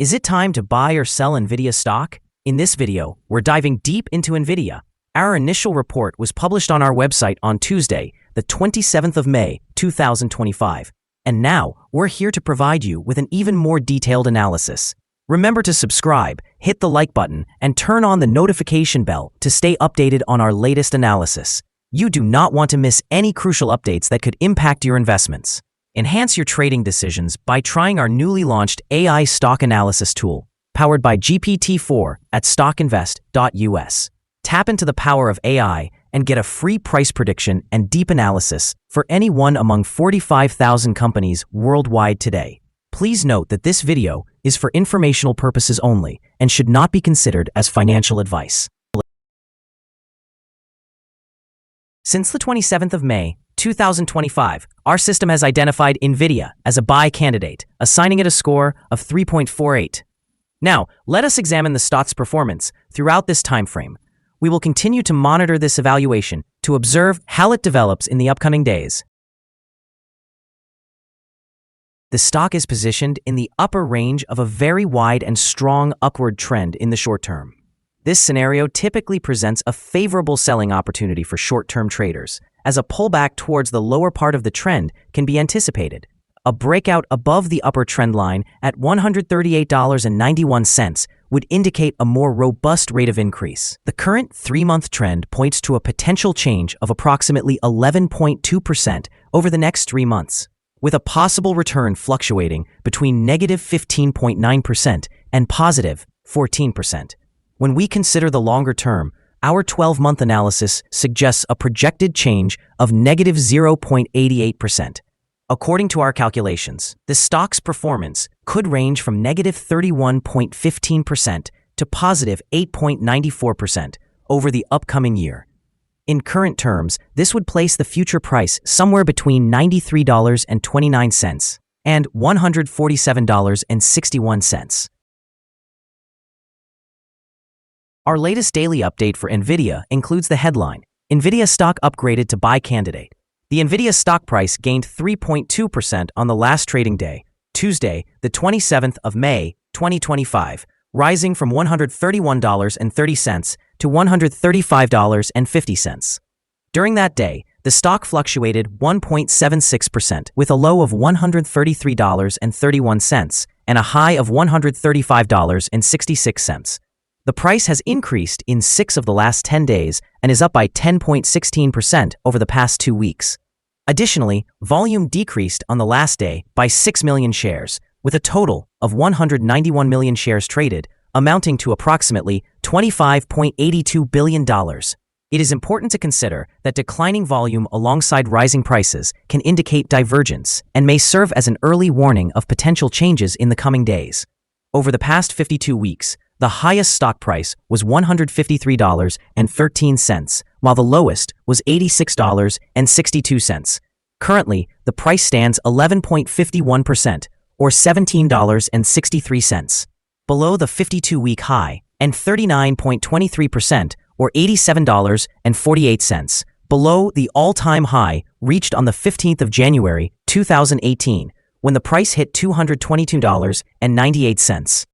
Is it time to buy or sell Nvidia stock? In this video, we're diving deep into Nvidia. Our initial report was published on our website on Tuesday, the 27th of May, 2025. And now, we're here to provide you with an even more detailed analysis. Remember to subscribe, hit the like button, and turn on the notification bell to stay updated on our latest analysis. You do not want to miss any crucial updates that could impact your investments. Enhance your trading decisions by trying our newly launched AI stock analysis tool, powered by GPT-4 at StockInvest.us. Tap into the power of AI and get a free price prediction and deep analysis for any one among 45,000 companies worldwide today. Please note that this video is for informational purposes only and should not be considered as financial advice. Since the 27th of May, 2025, our system has identified Nvidia as a buy candidate, assigning it a score of 3.48. Now, let us examine the stock's performance throughout this time frame. We will continue to monitor this evaluation to observe how it develops in the upcoming days. The stock is positioned in the upper range of a very wide and strong upward trend in the short term. This scenario typically presents a favorable selling opportunity for short-term traders, as a pullback towards the lower part of the trend can be anticipated. A breakout above the upper trend line at $138.91 would indicate a more robust rate of increase. The current 3-month trend points to a potential change of approximately 11.2% over the next 3 months, with a possible return fluctuating between negative 15.9% and positive 14%. When we consider the longer term, our 12-month analysis suggests a projected change of negative 0.88%. According to our calculations, the stock's performance could range from negative 31.15% to positive 8.94% over the upcoming year. In current terms, this would place the future price somewhere between $93.29 and $147.61. Our latest daily update for Nvidia includes the headline, Nvidia stock upgraded to buy candidate. The Nvidia stock price gained 3.2% on the last trading day, Tuesday, the 27th of May, 2025, rising from $131.30 to $135.50. During that day, the stock fluctuated 1.76% with a low of $133.31 and a high of $135.66. The price has increased in 6 of the last 10 days and is up by 10.16% over the past 2 weeks. Additionally, volume decreased on the last day by 6 million shares, with a total of 191 million shares traded, amounting to approximately $25.82 billion. It is important to consider that declining volume alongside rising prices can indicate divergence and may serve as an early warning of potential changes in the coming days. Over the past 52 weeks, the highest stock price was $153.13, while the lowest was $86.62. Currently, the price stands 11.51%, or $17.63, below the 52-week high, and 39.23%, or $87.48, below the all-time high reached on the 15th of January, 2018, when the price hit $222.98.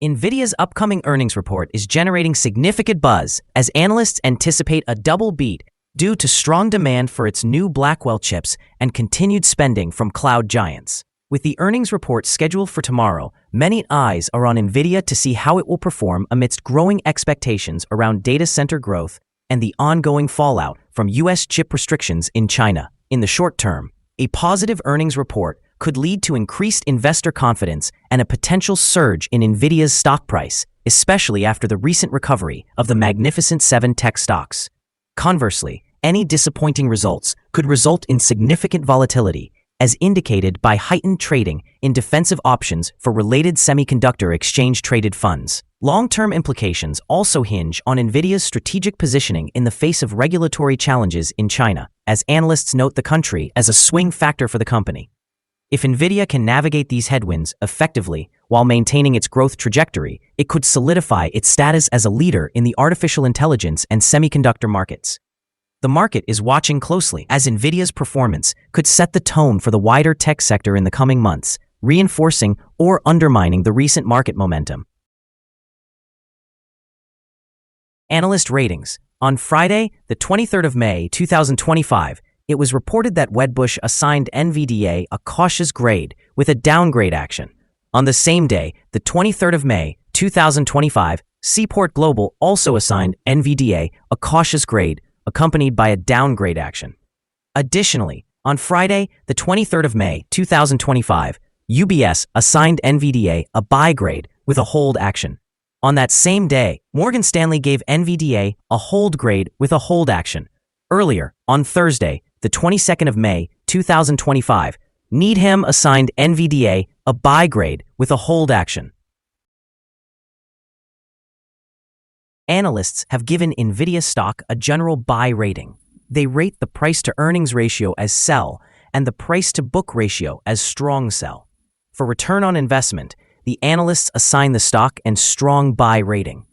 Nvidia's upcoming earnings report is generating significant buzz as analysts anticipate a double beat due to strong demand for its new Blackwell chips and continued spending from cloud giants. With the earnings report scheduled for tomorrow, many eyes are on Nvidia to see how it will perform amidst growing expectations around data center growth and the ongoing fallout from U.S. chip restrictions in China. In the short term, a positive earnings report could lead to increased investor confidence and a potential surge in Nvidia's stock price, especially after the recent recovery of the Magnificent Seven tech stocks. Conversely, any disappointing results could result in significant volatility, as indicated by heightened trading in defensive options for related semiconductor exchange-traded funds. Long-term implications also hinge on Nvidia's strategic positioning in the face of regulatory challenges in China, as analysts note the country as a swing factor for the company. If Nvidia can navigate these headwinds effectively while maintaining its growth trajectory, it could solidify its status as a leader in the artificial intelligence and semiconductor markets. The market is watching closely as Nvidia's performance could set the tone for the wider tech sector in the coming months, reinforcing or undermining the recent market momentum. Analyst ratings. On Friday, the 23rd of May, 2025, it was reported that Wedbush assigned NVDA a cautious grade with a downgrade action. On the same day, the 23rd of May, 2025, Seaport Global also assigned NVDA a cautious grade, accompanied by a downgrade action. Additionally, on Friday, the 23rd of May, 2025, UBS assigned NVDA a buy grade with a hold action. On that same day, Morgan Stanley gave NVDA a hold grade with a hold action. Earlier, on Thursday, the 22nd of May, 2025, Needham assigned NVDA a buy grade with a hold action. Analysts have given Nvidia stock a general buy rating. They rate the price-to-earnings ratio as sell and the price-to-book ratio as strong sell. For return on investment, the analysts assign the stock a strong buy rating.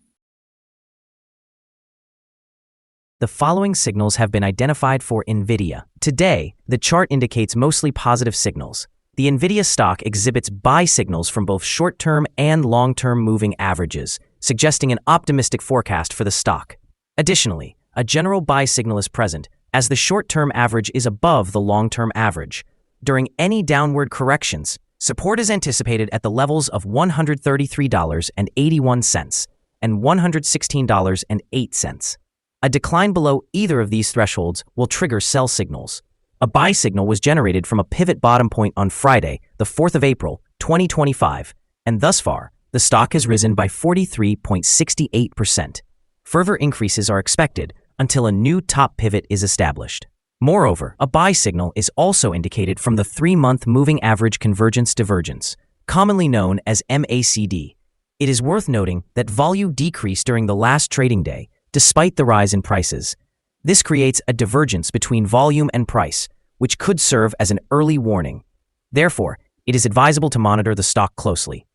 The following signals have been identified for Nvidia. Today, the chart indicates mostly positive signals. The Nvidia stock exhibits buy signals from both short-term and long-term moving averages, suggesting an optimistic forecast for the stock. Additionally, a general buy signal is present, as the short-term average is above the long-term average. During any downward corrections, support is anticipated at the levels of $133.81 and $116.08. A decline below either of these thresholds will trigger sell signals. A buy signal was generated from a pivot bottom point on Friday, the 4th of April, 2025, and thus far, the stock has risen by 43.68%. Further increases are expected until a new top pivot is established. Moreover, a buy signal is also indicated from the 3-month moving average convergence divergence, commonly known as MACD. It is worth noting that volume decreased during the last trading day, despite the rise in prices. This creates a divergence between volume and price, which could serve as an early warning. Therefore, it is advisable to monitor the stock closely.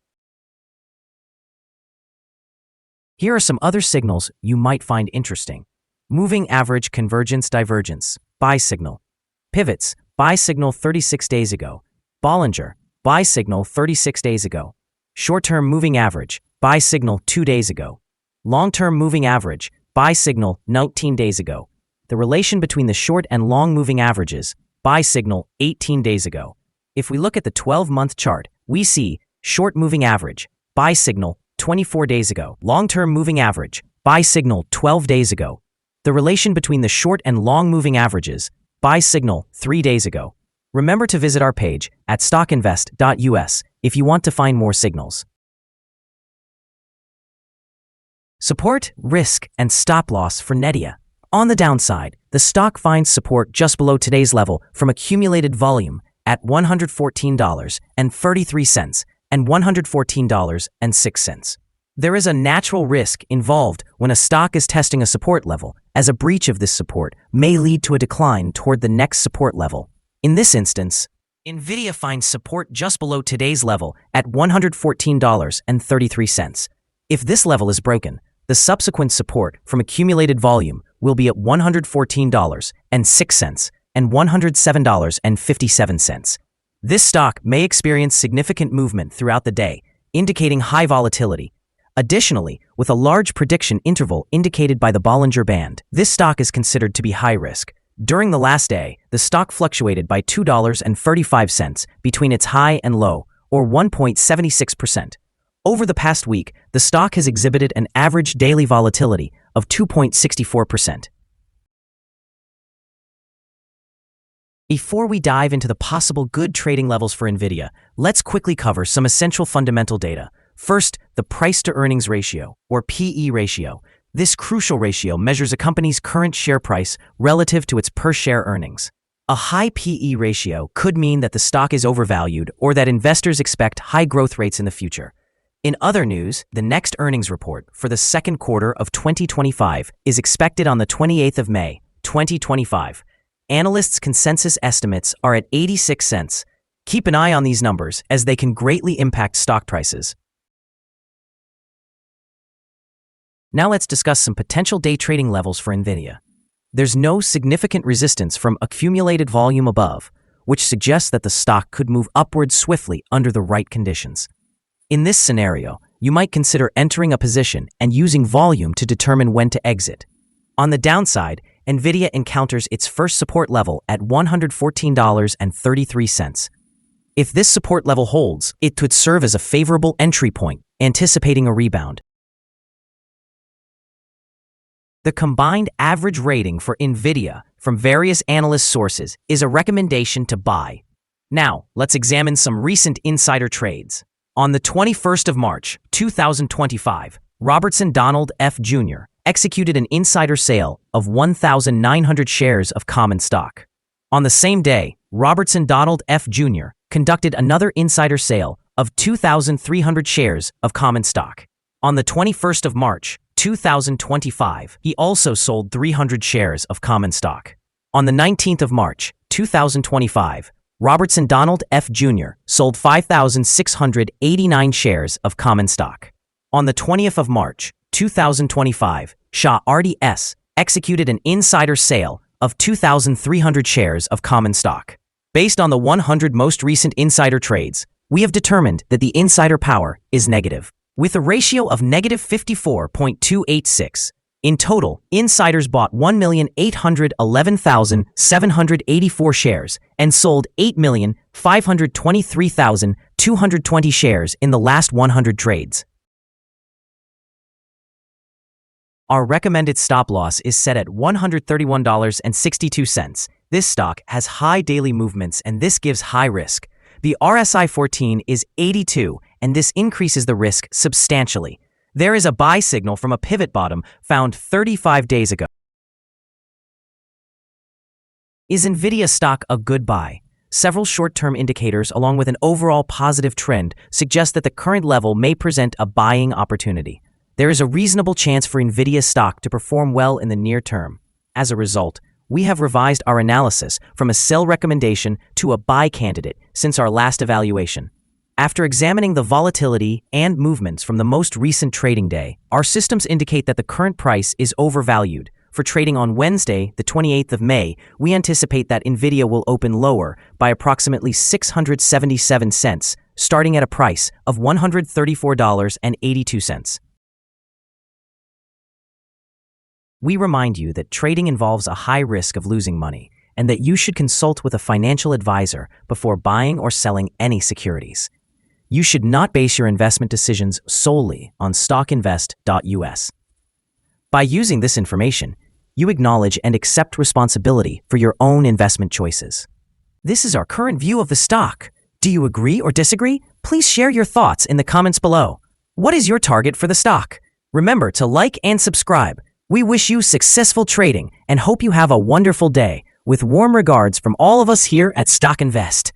Here are some other signals you might find interesting. Moving average convergence divergence, buy signal. Pivots, buy signal 36 days ago. Bollinger, buy signal 36 days ago. Short-term moving average, buy signal 2 days ago. Long-term moving average, buy signal 19 days ago. The relation between the short and long moving averages, buy signal 18 days ago. If we look at the 12-month chart, we see short moving average, buy signal 24 days ago. Long-term moving average, buy signal 12 days ago. The relation between the short and long moving averages, buy signal 3 days ago. Remember to visit our page at StockInvest.us if you want to find more signals. Support, risk, and stop loss for Nvidia. On the downside, the stock finds support just below today's level from accumulated volume at $114.33 and $114.06. There is a natural risk involved when a stock is testing a support level, as a breach of this support may lead to a decline toward the next support level. In this instance, Nvidia finds support just below today's level at $114.33. If this level is broken, the subsequent support from accumulated volume will be at $114.06 and $107.57. This stock may experience significant movement throughout the day, indicating high volatility. Additionally, with a large prediction interval indicated by the Bollinger Band, this stock is considered to be high risk. During the last day, the stock fluctuated by $2.35 between its high and low, or 1.76%. Over the past week, the stock has exhibited an average daily volatility of 2.64%. Before we dive into the possible good trading levels for Nvidia, let's quickly cover some essential fundamental data. First, the price-to-earnings ratio, or PE ratio. This crucial ratio measures a company's current share price relative to its per-share earnings. A high PE ratio could mean that the stock is overvalued or that investors expect high growth rates in the future. In other news, the next earnings report for the second quarter of 2025 is expected on the 28th of May, 2025. Analysts' consensus estimates are at 86 cents. Keep an eye on these numbers as they can greatly impact stock prices. Now let's discuss some potential day trading levels for Nvidia. There's no significant resistance from accumulated volume above which suggests that the stock could move upward swiftly under the right conditions. In this scenario, you might consider entering a position and using volume to determine when to exit. On the downside, Nvidia encounters its first support level at $114.33. If this support level holds, it could serve as a favorable entry point, anticipating a rebound. The combined average rating for Nvidia from various analyst sources is a recommendation to buy. Now, let's examine some recent insider trades. On the 21st of March, 2025, Robertson Donald F. Jr. executed an insider sale of 1,900 shares of common stock. On the same day, Robertson Donald F. Jr. conducted another insider sale of 2,300 shares of common stock. On the 21st of March, 2025, he also sold 300 shares of common stock. On the 19th of March, 2025, Robertson Donald F. Jr. sold 5,689 shares of common stock. On the 20th of March, 2025, Shah RDS executed an insider sale of 2,300 shares of common stock. Based on the 100 most recent insider trades, we have determined that the insider power is negative, with a ratio of negative 54.286. In total, insiders bought 1,811,784 shares and sold 8,523,220 shares in the last 100 trades. Our recommended stop loss is set at $131.62. This stock has high daily movements and this gives high risk. The RSI 14 is 82 and this increases the risk substantially. There is a buy signal from a pivot bottom found 35 days ago. Is Nvidia stock a good buy? Several short-term indicators along with an overall positive trend suggest that the current level may present a buying opportunity. There is a reasonable chance for Nvidia stock to perform well in the near term. As a result, we have revised our analysis from a sell recommendation to a buy candidate since our last evaluation. After examining the volatility and movements from the most recent trading day, our systems indicate that the current price is overvalued. For trading on Wednesday, the 28th of May, we anticipate that Nvidia will open lower by approximately 677 cents, starting at a price of $134.82. We remind you that trading involves a high risk of losing money and that you should consult with a financial advisor before buying or selling any securities. You should not base your investment decisions solely on StockInvest.us. By using this information, you acknowledge and accept responsibility for your own investment choices. This is our current view of the stock. Do you agree or disagree? Please share your thoughts in the comments below. What is your target for the stock? Remember to like and subscribe. We wish you successful trading and hope you have a wonderful day. With warm regards from all of us here at Stock Invest.